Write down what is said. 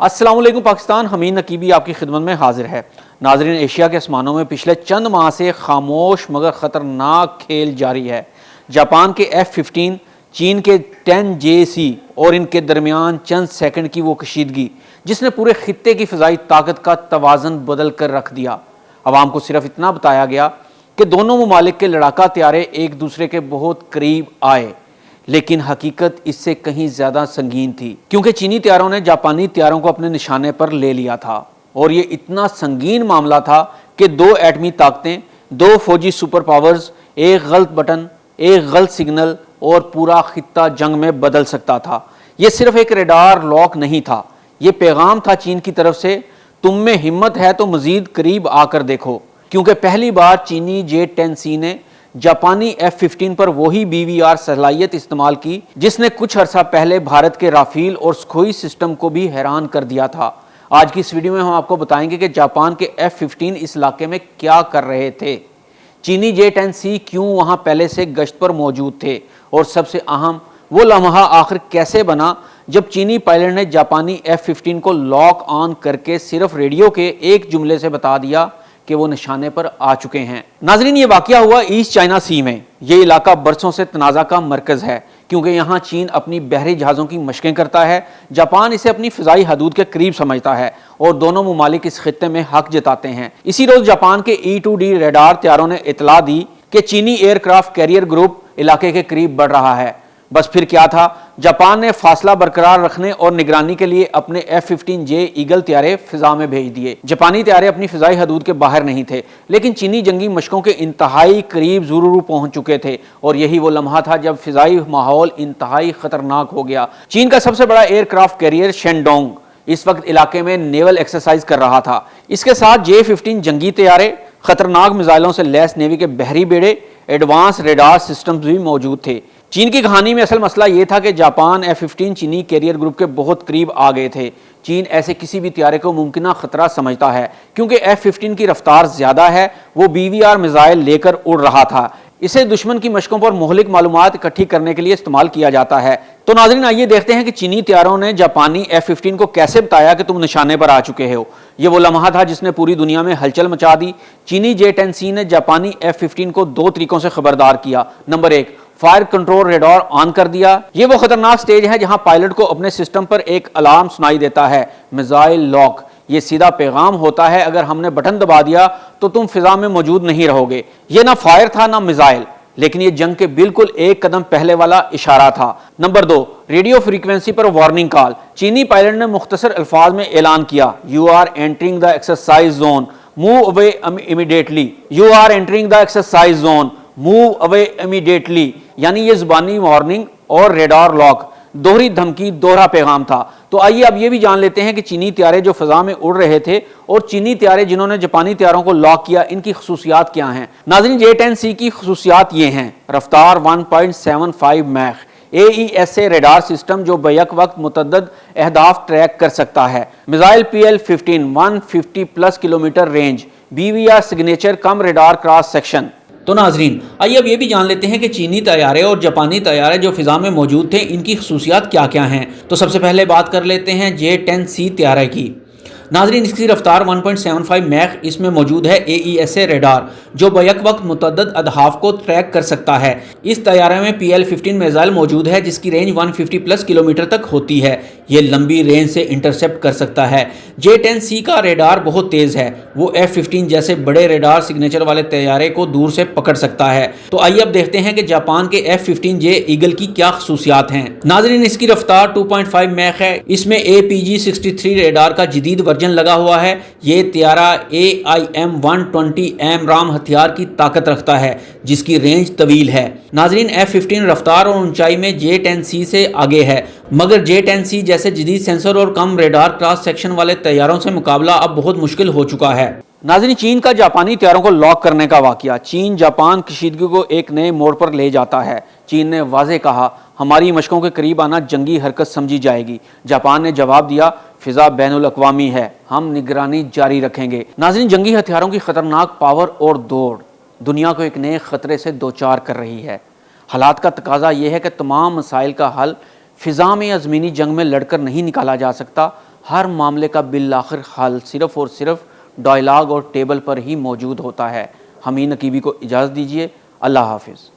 السلام علیکم پاکستان، حمید نقیبی آپ کی خدمت میں حاضر ہے۔ ناظرین، ایشیا کے آسمانوں میں پچھلے چند ماہ سے خاموش مگر خطرناک کھیل جاری ہے۔ جاپان کے F-15، چین کے 10JC اور ان کے درمیان چند سیکنڈ کی وہ کشیدگی جس نے پورے خطے کی فضائی طاقت کا توازن بدل کر رکھ دیا۔ عوام کو صرف اتنا بتایا گیا کہ دونوں ممالک کے لڑاکا طیارے ایک دوسرے کے بہت قریب آئے، لیکن حقیقت اس سے کہیں زیادہ سنگین تھی، کیونکہ چینی طیاروں نے جاپانی طیاروں کو اپنے نشانے پر لے لیا تھا، اور یہ اتنا سنگین معاملہ تھا کہ دو ایٹمی طاقتیں، دو فوجی سپر پاورز، ایک غلط بٹن، ایک غلط سگنل اور پورا خطہ جنگ میں بدل سکتا تھا۔ یہ صرف ایک ریڈار لاک نہیں تھا، یہ پیغام تھا چین کی طرف سے، تم میں ہمت ہے تو مزید قریب آ کر دیکھو، کیونکہ پہلی بار چینی J-10C نے جاپانی F-15 پر وہی BVR صلاحیت استعمال کی جس نے کچھ عرصہ پہلے بھارت کے رافیل اور سکھوئی سسٹم کو بھی حیران کر دیا تھا۔ آج کی اس ویڈیو میں ہم آپ کو بتائیں گے کہ جاپان کے F-15 اس علاقے میں کیا کر رہے تھے، چینی J-10C کیوں وہاں پہلے سے گشت پر موجود تھے، اور سب سے اہم وہ لمحہ آخر کیسے بنا جب چینی پائلٹ نے جاپانی F-15 کو لاک آن کر کے صرف ریڈیو کے ایک جملے سے بتا دیا کہ وہ نشانے پر آ چکے ہیں۔ ناظرین، یہ واقعہ ہوا ایسٹ چائنا سی میں۔ یہ علاقہ برسوں سے تنازع کا مرکز ہے، کیونکہ یہاں چین اپنی بحری جہازوں کی مشقیں کرتا ہے، جاپان اسے اپنی فضائی حدود کے قریب سمجھتا ہے، اور دونوں ممالک اس خطے میں حق جتاتے ہیں۔ اسی روز جاپان کے E-2D ریڈار طیاروں نے اطلاع دی کہ چینی ایئر کرافٹ کیریئر گروپ علاقے کے قریب بڑھ رہا ہے۔ بس پھر کیا تھا، جاپان نے فاصلہ برقرار رکھنے اور نگرانی کے لیے اپنے F-15J ایگل طیارے فضا میں بھیج دیے۔ جاپانی طیارے اپنی فضائی حدود کے باہر نہیں تھے، لیکن چینی جنگی مشقوں کے انتہائی قریب ضرور پہنچ چکے تھے، اور یہی وہ لمحہ تھا جب فضائی ماحول انتہائی خطرناک ہو گیا۔ چین کا سب سے بڑا ایئر کرافٹ کیریئر شینڈونگ اس وقت علاقے میں نیول ایکسرسائز کر رہا تھا۔ اس کے ساتھ J-15 جنگی طیارے، خطرناک میزائلوں سے لیس نیوی کے بحری بیڑے، ایڈوانس ریڈار سسٹمز بھی موجود تھے۔ چین کی کہانی میں اصل مسئلہ یہ تھا کہ جاپان F-15 چینی کیریئر گروپ کے بہت قریب آ گئے تھے۔ چین ایسے کسی بھی طیارے کو ممکنہ خطرہ سمجھتا ہے، کیونکہ F-15 کی رفتار زیادہ ہے، وہ BVR میزائل لے کر اڑ رہا تھا، اسے دشمن کی مشقوں پر مہلک معلومات اکٹھی کرنے کے لیے استعمال کیا جاتا ہے۔ تو ناظرین، آئیے دیکھتے ہیں کہ چینی طیاروں نے جاپانی F-15 کو کیسے بتایا کہ تم نشانے پر آ چکے ہو۔ یہ وہ لمحہ تھا جس نے پوری دنیا میں ہلچل مچا دی۔ چینی J-10C نے جاپانی F-15 کو دو طریقوں سے خبردار کیا۔ نمبر 1، فائر کنٹرول ریڈار آن کر دیا۔ یہ وہ خطرناک سٹیج ہے جہاں پائلٹ کو اپنے سسٹم پر ایک الارم سنائی دیتا ہے، میزائل لاک۔ یہ سیدھا پیغام ہوتا ہے، اگر ہم نے بٹن دبا دیا تو تم فضا میں موجود نہیں رہو گے۔ یہ نہ فائر تھا نہ میزائل، لیکن یہ جنگ کے بالکل ایک قدم پہلے والا اشارہ تھا۔ نمبر 2، ریڈیو فریکوینسی پر وارننگ کال۔ چینی پائلٹ نے مختصر الفاظ میں اعلان کیا، "You are entering the exercise zone. Move away immediately. You are entering the exercise zone. Move away immediately." یعنی یہ زبانی وارننگ اور ریڈار لاک، دوہری دھمکی، دوہرا پیغام تھا۔ تو آئیے اب یہ بھی جان لیتے ہیں کہ چینی طیارے جو فضا میں اڑ رہے تھے اور چینی طیارے جنہوں نے جاپانی طیاروں کو لاک کیا، ان کی خصوصیات کیا ہیں۔ ناظرین، J-10C کی خصوصیات یہ ہیں: رفتار 1.75 میخ، AESA ریڈار سسٹم جو بیک وقت متعدد اہداف ٹریک کر سکتا ہے، missile PL-15 150+ kilometre range, BVR signature کم ریڈار کراس سیکشن۔ تو ناظرین، آئیے اب یہ بھی جان لیتے ہیں کہ چینی طیارے اور جاپانی طیارے جو فضا میں موجود تھے، ان کی خصوصیات کیا کیا ہیں۔ تو سب سے پہلے بات کر لیتے ہیں J-10C طیارے کی۔ ناظرین، اس کی رفتار 1.75 میخ، اس میں موجود ہے AESA ریڈار جو بیک وقت متعدد اہداف کو ٹریک کر سکتا ہے۔ اس طیارے میں PL-15 میزائل موجود ہے جس کی رینج 150+ کلومیٹر تک ہوتی ہے، یہ لمبی رینج سے انٹرسیپٹ کر سکتا ہے۔ J-10C کا ریڈار بہت تیز ہے، وہ F-15 جیسے بڑے ریڈار سگنیچر والے طیارے کو دور سے پکڑ سکتا ہے۔ تو آئیے اب دیکھتے ہیں کہ جاپان کے F-15J ایگل کی کیا خصوصیات ہیں۔ ناظرین، اس کی رفتار 2.5 میخ ہے، اس میں APG-63 ریڈار کا جدید ورژن لگا ہوا ہے۔ یہ طیارہ AIM-120 رام ہتھیار کی طاقت رکھتا ہے جس کی رینج طویل ہے۔ ناظرین، F-15 رفتار اور اونچائی میں J-10C سے آگے ہے، مگر J-10C جیسے جدید سینسر اور کم ریڈار کراس سیکشن والے طیاروں سے مقابلہ اب بہت مشکل ہو چکا ہے۔ ناظرین، چین کا جاپانی طیاروں کو لاک کرنے کا واقعہ۔ چین جاپان کشیدگی کو ایک نئے موڑ پر لے جاتا ہے۔ چین نے واضح کہا، ہماری مشقوں کے قریب آنا جنگی حرکت سمجھی جائے گی۔ جاپان نے جواب دیا، فضا بین الاقوامی ہے، ہم نگرانی جاری رکھیں گے۔ ناظرین، جنگی ہتھیاروں کی خطرناک پاور اور دوڑ دنیا کو ایک نئے خطرے سے دوچار کر رہی ہے۔ حالات کا تقاضا یہ ہے کہ تمام مسائل کا حل فضا میں یا زمینی جنگ میں لڑ کر نہیں نکالا جا سکتا، ہر معاملے کا بالآخر حل صرف اور صرف ڈائلاگ اور ٹیبل پر ہی موجود ہوتا ہے۔ حمید نقیبی کو اجازت دیجیے، اللہ حافظ۔